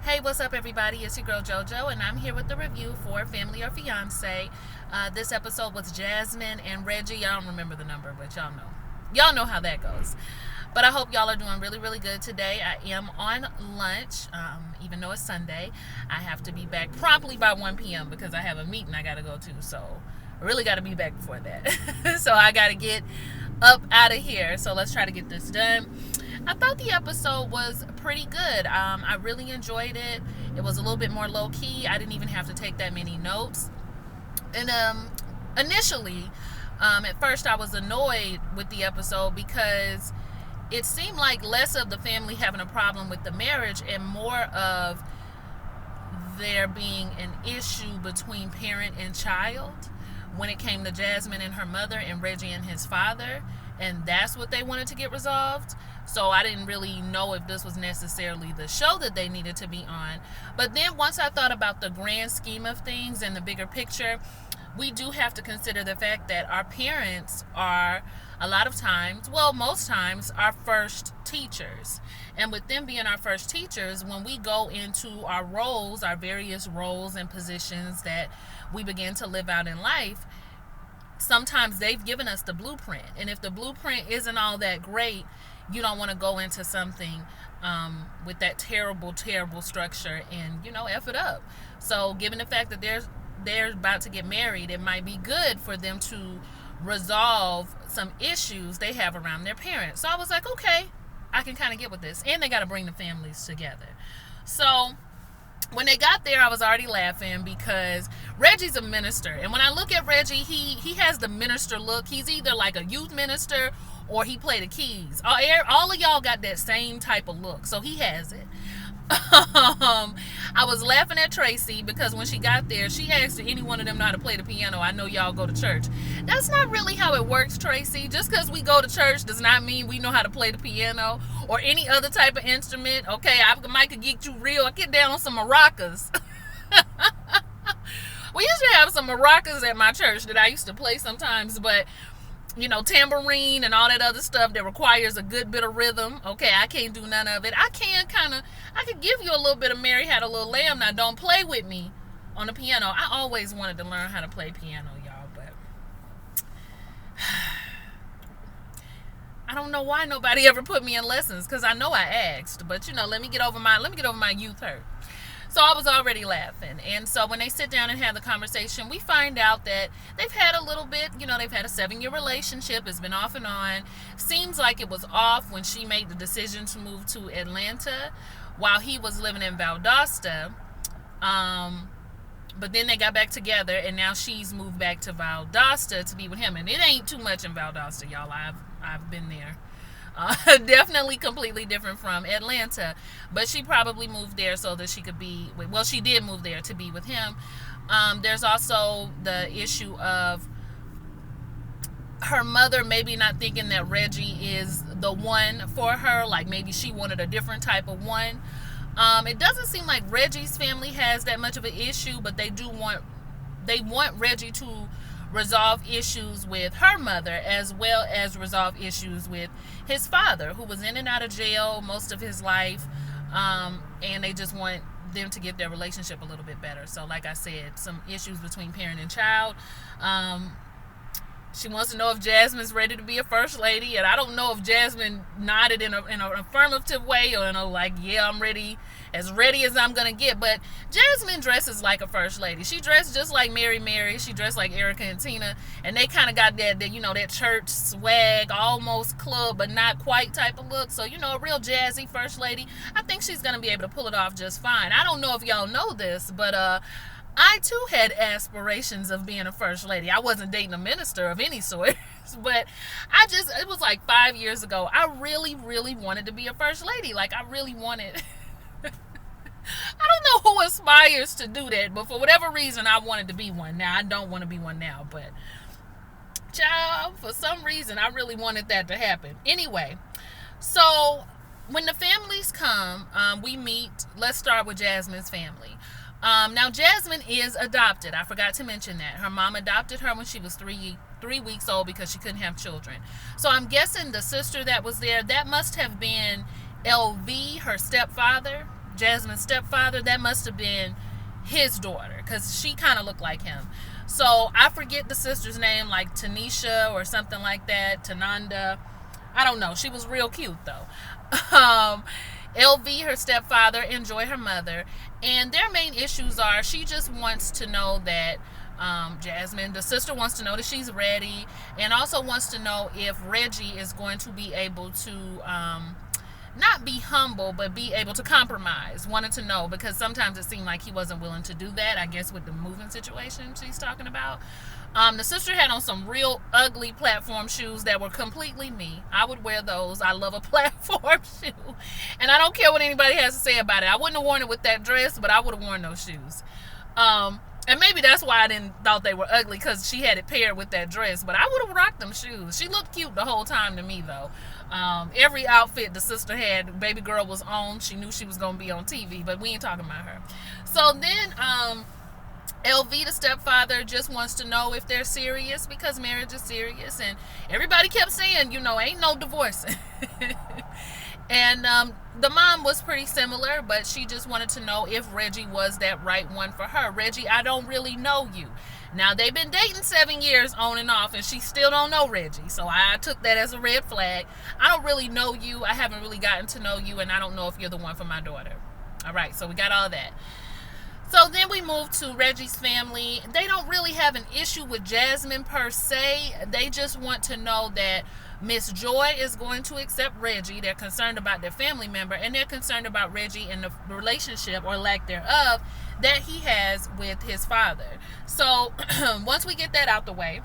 Hey, what's up, everybody? It's your girl JoJo, and I'm here with the review for Family or Fiance. This episode was Jazmine and Reggie. I don't remember the number, but y'all know. Y'all know how that goes. But I hope y'all are doing really, really good today. I am on lunch, even though it's Sunday. I have to be back promptly by 1 p.m. because I have a meeting I got to go to. So I really got to be back before that. So I got to get up out of here. So let's try to get this done. I thought the episode was pretty good. I really enjoyed it. It was a little bit more low key. I didn't even have to take that many notes. And initially, at first, I was annoyed with the episode because it seemed like less of the family having a problem with the marriage and more of there being an issue between parent and child when it came to Jazmine and her mother and Reggie and his father. And that's what they wanted to get resolved. So I didn't really know if this was necessarily the show that they needed to be on. But then once I thought about the grand scheme of things and the bigger picture, we do have to consider the fact that our parents are a lot of times, well, most times, our first teachers. And with them being our first teachers, when we go into our roles, our various roles and positions that we begin to live out in life, sometimes they've given us the blueprint. And if the blueprint isn't all that great, you don't want to go into something with that terrible structure and, F it up. So given the fact that they're about to get married, it might be good for them to resolve some issues they have around their parents. So I was like, okay, I can kind of get with this. And they got to bring the families together. So when they got there, I was already laughing because Reggie's a minister. And when I look at Reggie, he has the minister look. He's either like a youth minister or he play the keys. All of y'all got that same type of look. So he has it. I was laughing at Tracy because when she got there, she asked if any one of them know how to play the piano. I know y'all go to church. That's not really how it works, Tracy. Just because we go to church does not mean we know how to play the piano or any other type of instrument. Okay, I might could get you real. I get down on some maracas. We used to have some maracas at my church that I used to play sometimes, but tambourine and all that other stuff that requires a good bit of rhythm. Okay, I can't do none of it. I could give you a little bit of Mary Had a Little Lamb. Now, don't play with me on the piano. I always wanted to learn how to play piano, y'all, but I don't know why nobody ever put me in lessons because I know I asked, but let me get over my youth hurt. So I was already laughing. And so when they sit down and have the conversation, we find out that they've had a little bit, they've had a 7-year relationship. It's been off and on. Seems like it was off when she made the decision to move to Atlanta while he was living in Valdosta. But then they got back together and now she's moved back to Valdosta to be with him. And it ain't too much in Valdosta, y'all. I've been there. Definitely completely different from Atlanta, but she probably moved there so that she could be she did move there to be with him. There's also the issue of her mother maybe not thinking that Reggie is the one for her, like maybe she wanted a different type of one. It doesn't seem like Reggie's family has that much of an issue, but they want Reggie to resolve issues with her mother as well as resolve issues with his father, who was in and out of jail most of his life, and they just want them to get their relationship a little bit better. So like I said, some issues between parent and child. She wants to know if Jazmine's ready to be a first lady, and I don't know if Jazmine nodded in an affirmative way or yeah, I'm ready as I'm gonna get. But Jazmine dresses like a first lady. She dressed just like Mary. She dressed like Erica and Tina, and they kind of got that church swag, almost club but not quite type of look. So a real jazzy first lady. I think she's gonna be able to pull it off just fine. I don't know if y'all know this, but I too had aspirations of being a first lady. I wasn't dating a minister of any sort, but it was like 5 years ago. I really, really wanted to be a first lady. Like I really wanted, I don't know who aspires to do that, but for whatever reason, I wanted to be one. Now, I don't want to be one now, but child, for some reason, I really wanted that to happen. Anyway, so when the families come, we meet. Let's start with Jazmine's family. Now, Jazmine is adopted. I forgot to mention that. Her mom adopted her when she was 3 weeks old because she couldn't have children. So I'm guessing the sister that was there, that must have been LV, her stepfather, Jazmine's stepfather, that must have been his daughter, because she kind of looked like him. So I forget the sister's name, like Tanisha or something like that, Tananda. I don't know. She was real cute though. LV, her stepfather, enjoy her mother, and their main issues are she just wants to know that Jazmine, the sister, wants to know that she's ready, and also wants to know if Reggie is going to be able to not be humble, but be able to compromise. Wanted to know, because sometimes it seemed like he wasn't willing to do that, I guess with the moving situation she's talking about. The sister had on some real ugly platform shoes that were completely me. I would wear those. I love a platform shoe. And I don't care what anybody has to say about it. I wouldn't have worn it with that dress, but I would have worn those shoes. And maybe that's why I didn't thought they were ugly, because she had it paired with that dress. But I would have rocked them shoes. She looked cute the whole time to me, though. Every outfit the sister had, baby girl was on. She knew she was going to be on TV, but we ain't talking about her. So then LV, the stepfather, just wants to know if they're serious, because marriage is serious. And everybody kept saying, ain't no divorcing. And the mom was pretty similar, but she just wanted to know if Reggie was that right one for her. Reggie, I don't really know you. Now, they've been dating 7 years on and off, and she still don't know Reggie. So I took that as a red flag. I don't really know you. I haven't really gotten to know you, and I don't know if you're the one for my daughter. All right, so we got all that. So then we move to Reggie's family. They don't really have an issue with Jazmine per se. They just want to know that Miss Joy is going to accept Reggie. They're concerned about their family member, and they're concerned about Reggie and the relationship, or lack thereof, that he has with his father. So once we get that out the way,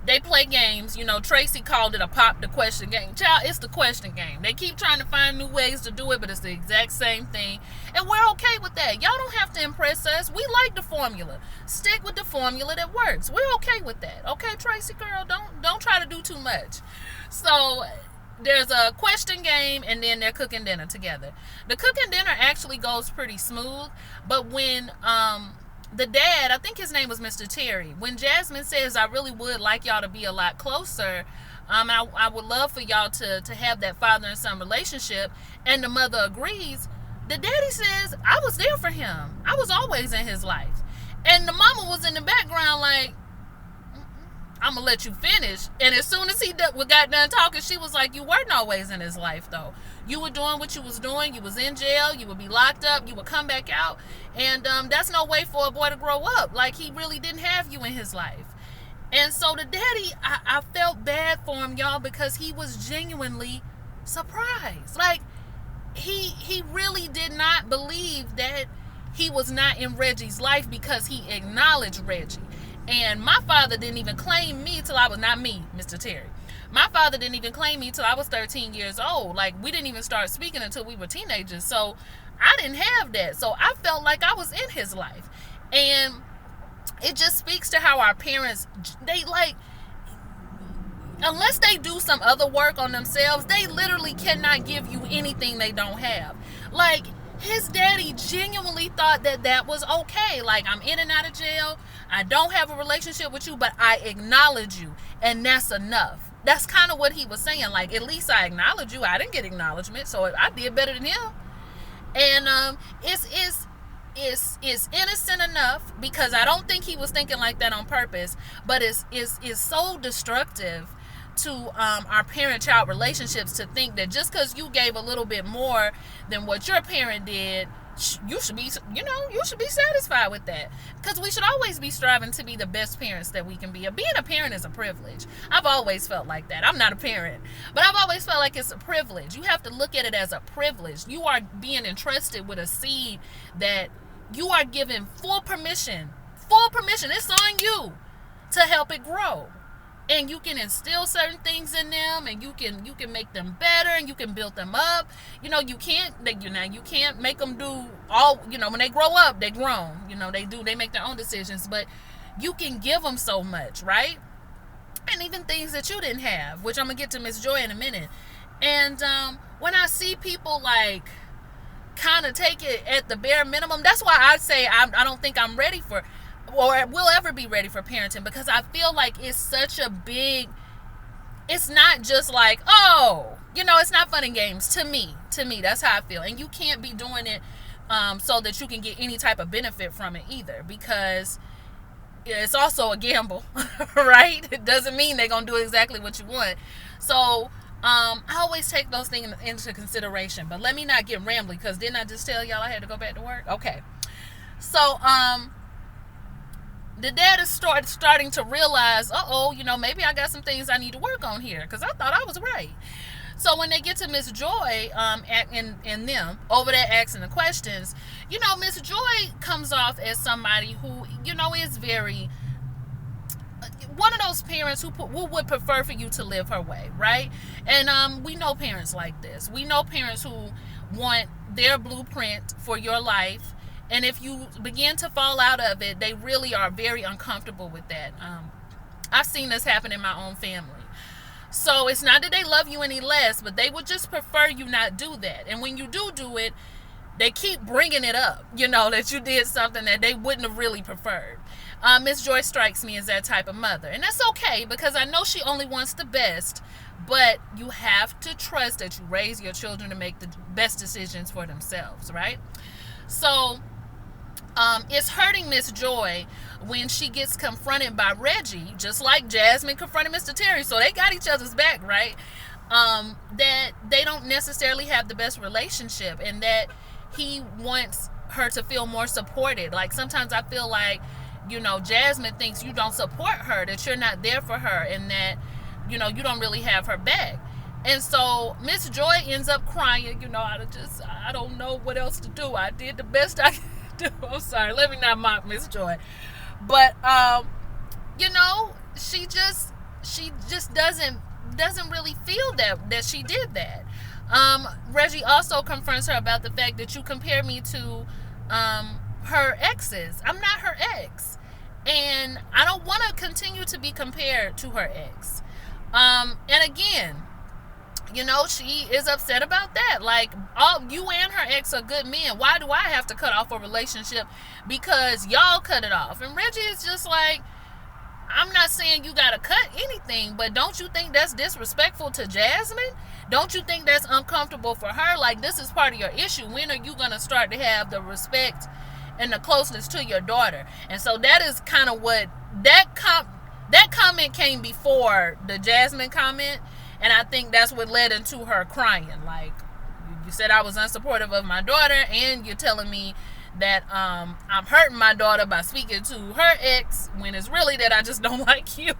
they play games. Tracy called it a pop the question game. Child, it's the question game. They keep trying to find new ways to do it, but it's the exact same thing. And we're okay with that. Y'all don't have to impress us. We like the formula. Stick with the formula that works. We're okay with that. Okay, Tracy girl, don't try to do too much. So there's a question game, and then they're cooking dinner together. The cooking dinner actually goes pretty smooth, but when the dad, I think his name was Mr. Terry, when Jazmine says, I really would like y'all to be a lot closer, I would love for y'all to have that father and son relationship, and the mother agrees, the daddy says, I was there for him. I was always in his life. And the mama was in the background like, I'm going to let you finish. And as soon as he got done talking, she was like, you weren't always in his life, though. You were doing what you was doing. You was in jail. You would be locked up. You would come back out. And that's no way for a boy to grow up. Like, he really didn't have you in his life. And so the daddy, I felt bad for him, y'all, because he was genuinely surprised. Like, he really did not believe that he was not in Reggie's life, because he acknowledged Reggie. And my father didn't even claim me till I was, not me, Mr. Terry. My father didn't even claim me till I was 13 years old. Like, we didn't even start speaking until we were teenagers. So I didn't have that. So I felt like I was in his life. And it just speaks to how our parents, they like, unless they do some other work on themselves, they literally cannot give you anything they don't have. Like, his daddy genuinely thought that was okay. Like, I'm in and out of jail. I don't have a relationship with you, but I acknowledge you, and that's enough. That's kind of what he was saying. Like, at least I acknowledge you. I didn't get acknowledgement, so I did better than him. And it's innocent enough, because I don't think he was thinking like that on purpose, but it's so destructive to our parent-child relationships to think that just because you gave a little bit more than what your parent did, you should be satisfied with that. Because we should always be striving to be the best parents that we can be. Being a parent is a privilege. I've always felt like that. I'm not a parent, but I've always felt like it's a privilege. You have to look at it as a privilege. You are being entrusted with a seed that you are given full permission. It's on you to help it grow. And you can instill certain things in them, and you can make them better, and you can build them up. You can't make them do all, when they grow up, they're grown. They make their own decisions, but you can give them so much, right? And even things that you didn't have, which I'm going to get to Miss Joy in a minute. And when I see people like kind of take it at the bare minimum, that's why I say I don't think I'm ready for, or will ever be ready for parenting, because I feel like it's such a big, it's not just like, oh, it's not fun and games to me. That's how I feel. And you can't be doing it so that you can get any type of benefit from it either, because it's also a gamble. Right? It doesn't mean they're gonna do exactly what you want. So I always take those things into consideration. But let me not get rambly, because didn't I just tell y'all I had to go back to work? Okay. So the dad is starting to realize, maybe I got some things I need to work on here, because I thought I was right. So when they get to Miss Joy, and them over there asking the questions, Miss Joy comes off as somebody who, is very one of those parents who would prefer for you to live her way, right? And we know parents like this. We know parents who want their blueprint for your life, and if you begin to fall out of it, they really are very uncomfortable with that. I've seen this happen in my own family. So it's not that they love you any less, but they would just prefer you not do that. And when you do it, they keep bringing it up, that you did something that they wouldn't have really preferred. Miss Joy strikes me as that type of mother. And that's okay, because I know she only wants the best, but you have to trust that you raise your children to make the best decisions for themselves, right? So it's hurting Miss Joy when she gets confronted by Reggie, just like Jazmine confronted Mr. Terry. So they got each other's back, right? That they don't necessarily have the best relationship, and that he wants her to feel more supported. Like, sometimes I feel like, Jazmine thinks you don't support her, that you're not there for her, and that, you don't really have her back. And so Miss Joy ends up crying. I don't know what else to do. I did the best I could do. I'm sorry. Let me not mock Miss Joy. But, she just doesn't really feel that she did that. Reggie also confronts her about the fact that you compare me to her exes. I'm not her ex, and I don't want to continue to be compared to her ex. And again, she is upset about that. Like, you and her ex are good men. Why do I have to cut off a relationship because y'all cut it off? And Reggie is just like, I'm not saying you gotta cut anything, but don't you think that's disrespectful to Jazmine? Don't you think that's uncomfortable for her? Like, this is part of your issue. When are you gonna start to have the respect and the closeness to your daughter? And so that is kind of what that comment came before the Jazmine comment, and I think that's what led into her crying. Like, you said I was unsupportive of my daughter, and you're telling me that I'm hurting my daughter by speaking to her ex, when it's really that I just don't like you.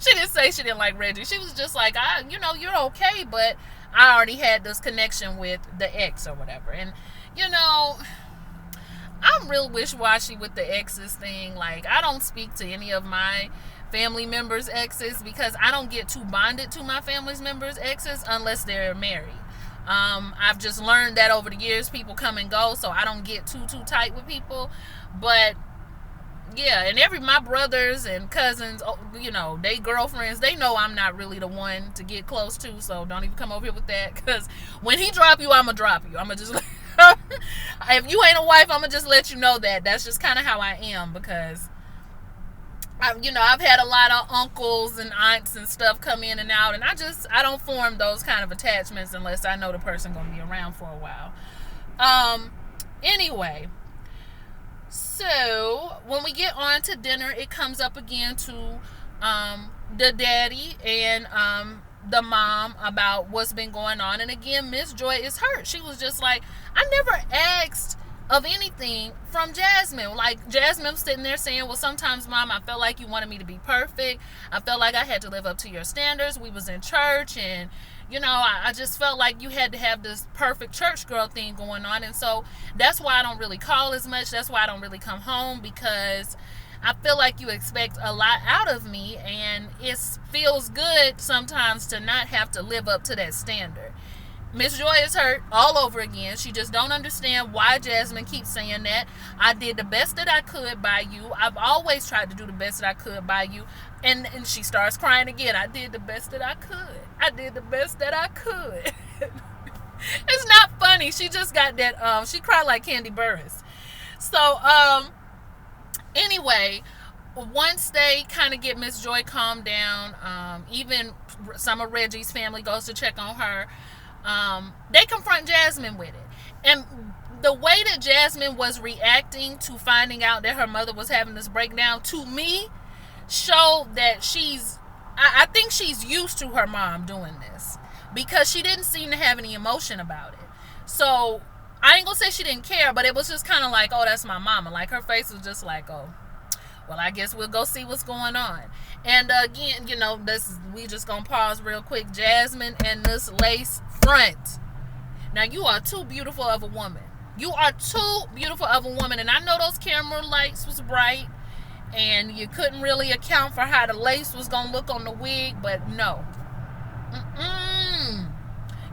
She didn't say she didn't like Reggie. She was just like, you're okay, but I already had this connection with the ex or whatever. And, I'm real wishy-washy with the exes thing. Like, I don't speak to any of my family members' exes, because I don't get too bonded to my family members' exes unless they're married. I've just learned that over the years, people come and go, so I don't get too tight with people. But yeah, and my brothers and cousins, they girlfriends, they know I'm not really the one to get close to, so don't even come over here with that, because when he drop you, I'ma drop you. I'ma just if you ain't a wife, I'ma just let you know that. That's just kind of how I am, because I've had a lot of uncles and aunts and stuff come in and out, and I don't form those kind of attachments unless I know the person gonna be around for a while. Anyway, so when we get on to dinner, it comes up again to the daddy and the mom about what's been going on. And again, Miss Joy is hurt. She was just like, I never asked of anything from Jazmine. Like, Jazmine was sitting there saying, well, sometimes, Mom, I felt like you wanted me to be perfect. I felt like I had to live up to your standards. We was in church, and I just felt like you had to have this perfect church girl thing going on. And so that's why I don't really call as much. That's why I don't really come home, because I feel like you expect a lot out of me, and it feels good sometimes to not have to live up to that standard. Miss Joy is hurt all over again. She just don't understand why Jazmine keeps saying that. I did the best that I could by you. I've always tried to do the best that I could by you. And she starts crying again. I did the best that I could. I did the best that I could. It's not funny. She just got that, she cried like Candy Burris. So, anyway, once they kind of get Miss Joy calmed down, even some of Reggie's family goes to check on her. They confront Jazmine with it. And the way that Jazmine was reacting to finding out that her mother was having this breakdown, to me, showed that I think she's used to her mom doing this, because she didn't seem to have any emotion about it. So I ain't gonna say she didn't care, but it was just kind of like, oh, that's my mama. Like, her face was just like, oh, well, I guess we'll go see what's going on. And again, we just gonna pause real quick. Jazmine and this lace front. Now, you are too beautiful of a woman. You are too beautiful of a woman. And I know those camera lights was bright, and you couldn't really account for how the lace was gonna look on the wig, but no.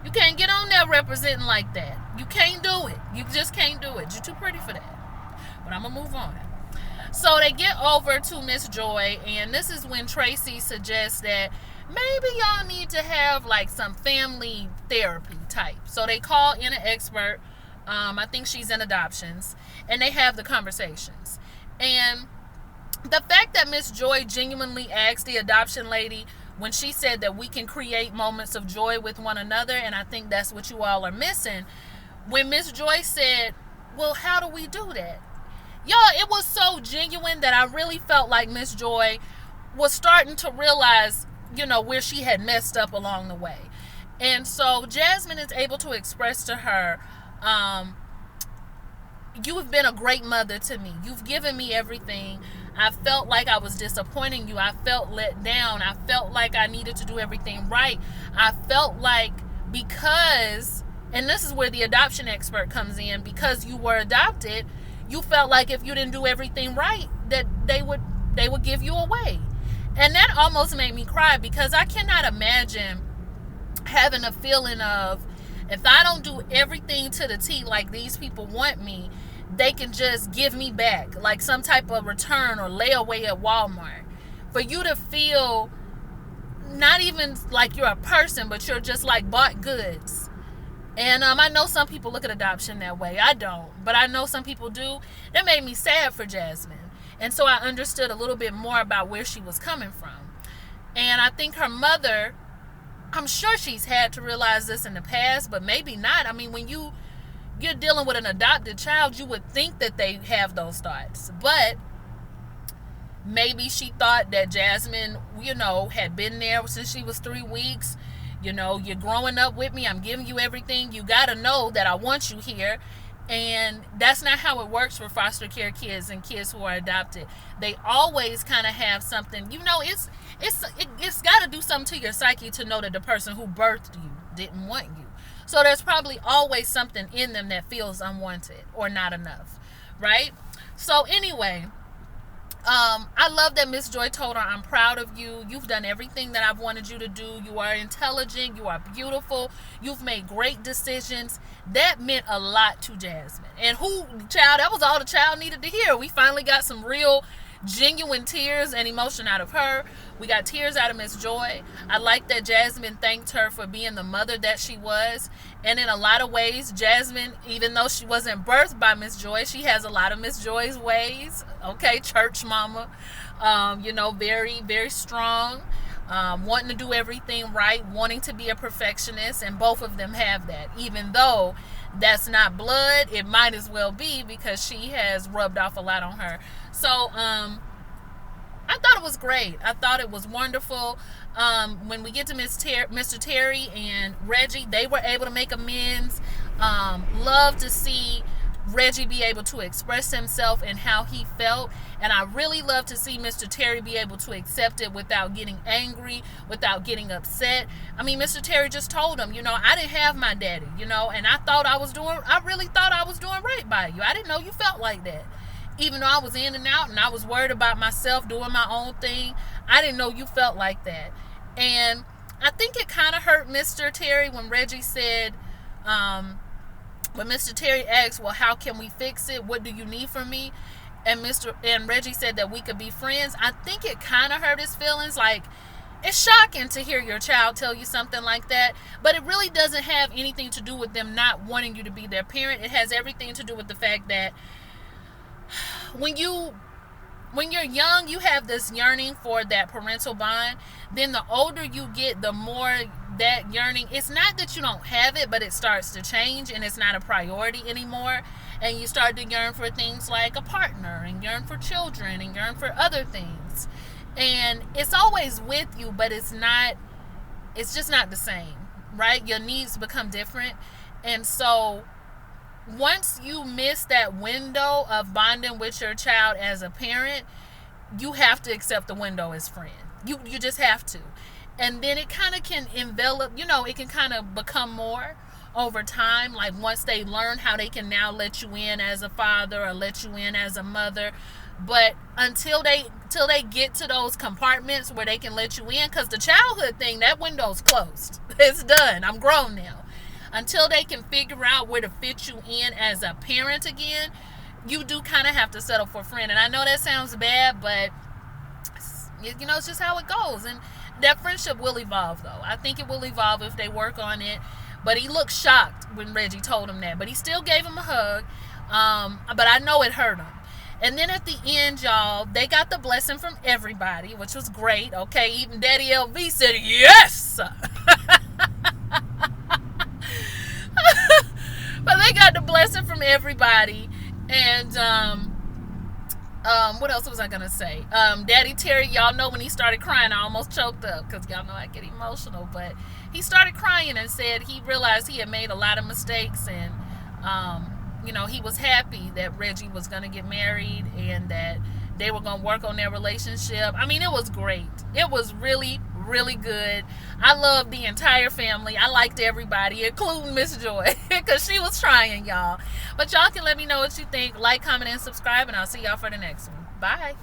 You can't get on there representing like that. You can't do it. You just can't do it. You're too pretty for that. But I'm gonna move on. So they get over to Miss Joy, and this is when Tracy suggests that maybe y'all need to have like some family therapy type. So they call in an expert. I think she's in adoptions, and they have the conversations. And the fact that Miss Joy genuinely asked the adoption lady when she said that we can create moments of joy with one another, and I think that's what you all are missing. When Miss Joy said, well, how do we do that? Y'all, it was so genuine that I really felt like Miss Joy was starting to realize, where she had messed up along the way. And so Jazmine is able to express to her, you have been a great mother to me. You've given me everything. I felt like I was disappointing you. I felt let down. I felt like I needed to do everything right. I felt like because, and this is where the adoption expert comes in, because you were adopted, you felt like if you didn't do everything right, that they would give you away. And that almost made me cry, because I cannot imagine having a feeling of, if I don't do everything to the T like these people want me, they can just give me back, like some type of return or layaway at Walmart. For you to feel not even like you're a person, but you're just like bought goods. And I know some people look at adoption that way. I don't, but I know some people do. That made me sad for Jazmine. And so I understood a little bit more about where she was coming from. And I think her mother, I'm sure she's had to realize this in the past, but maybe not. I mean, when you're dealing with an adopted child, you would think that they have those thoughts. But maybe she thought that Jazmine, had been there since she was 3 weeks. You're growing up with me. I'm giving you everything. You got to know that I want you here. And that's not how it works for foster care kids and kids who are adopted. They always kind of have something, it's got to do something to your psyche to know that the person who birthed you didn't want you. So there's probably always something in them that feels unwanted or not enough, right? So anyway, I love that Miss Joy told her, I'm proud of you. You've done everything that I've wanted you to do. You are intelligent. You are beautiful. You've made great decisions. That meant a lot to Jazmine. And that was all the child needed to hear. We finally got some real, genuine tears and emotion out of her. We got tears out of Miss Joy. I like that Jazmine thanked her for being the mother that she was. And in a lot of ways, Jazmine, even though she wasn't birthed by Miss Joy, she has a lot of Miss Joy's ways. Okay, church mama. Very, very strong. Wanting to do everything right, wanting to be a perfectionist, and both of them have that. Even though that's not blood, it might as well be, because she has rubbed off a lot on her. So, I thought it was great. I thought it was wonderful. When we get to Mr. Terry and Reggie, they were able to make amends. Love to see Reggie be able to express himself and how he felt. And I really love to see Mr. Terry be able to accept it without getting angry, without getting upset. I mean, Mr. Terry just told him, I didn't have my daddy, and I really thought I was doing right by you. I didn't know you felt like that. Even though I was in and out and I was worried about myself doing my own thing, I didn't know you felt like that. And I think it kind of hurt Mr. Terry when Reggie said, when Mr. Terry asked, well, how can we fix it? What do you need from me? And Reggie said that we could be friends. I think it kind of hurt his feelings. Like, it's shocking to hear your child tell you something like that, but it really doesn't have anything to do with them not wanting you to be their parent. It has everything to do with the fact that when you when you're young, you have this yearning for that parental bond. Then the older you get, the more that yearning, it's not that you don't have it, but it starts to change and it's not a priority anymore. And you start to yearn for things like a partner and yearn for children and yearn for other things. And it's always with you, but it's just not the same, right? Your needs become different. And so once you miss that window of bonding with your child as a parent, you have to accept the window as friend. You just have to. And then it kind of can envelop, it can kind of become more over time. Like once they learn how they can now let you in as a father or let you in as a mother. But until they get to those compartments where they can let you in, because the childhood thing, that window's closed. It's done. I'm grown now. Until they can figure out where to fit you in as a parent again, you do kind of have to settle for a friend. And I know that sounds bad, but it's just how it goes. And that friendship will evolve, though. I think it will evolve if they work on it. But he looked shocked when Reggie told him that. But he still gave him a hug. But I know it hurt him. And then at the end, y'all, they got the blessing from everybody, which was great. Okay, even Daddy LV said yes. But they got the blessing from everybody. And what else was I gonna say? Daddy Terry, y'all know when he started crying, I almost choked up because y'all know I get emotional. But he started crying and said he realized he had made a lot of mistakes, and he was happy that Reggie was gonna get married and that they were gonna work on their relationship. I mean, it was great. It was really, really good. I loved the entire family. I liked everybody, including Miss Joy, because she was trying, y'all. But y'all can let me know what you think. Like, comment, and subscribe, and I'll see y'all for the next one. Bye.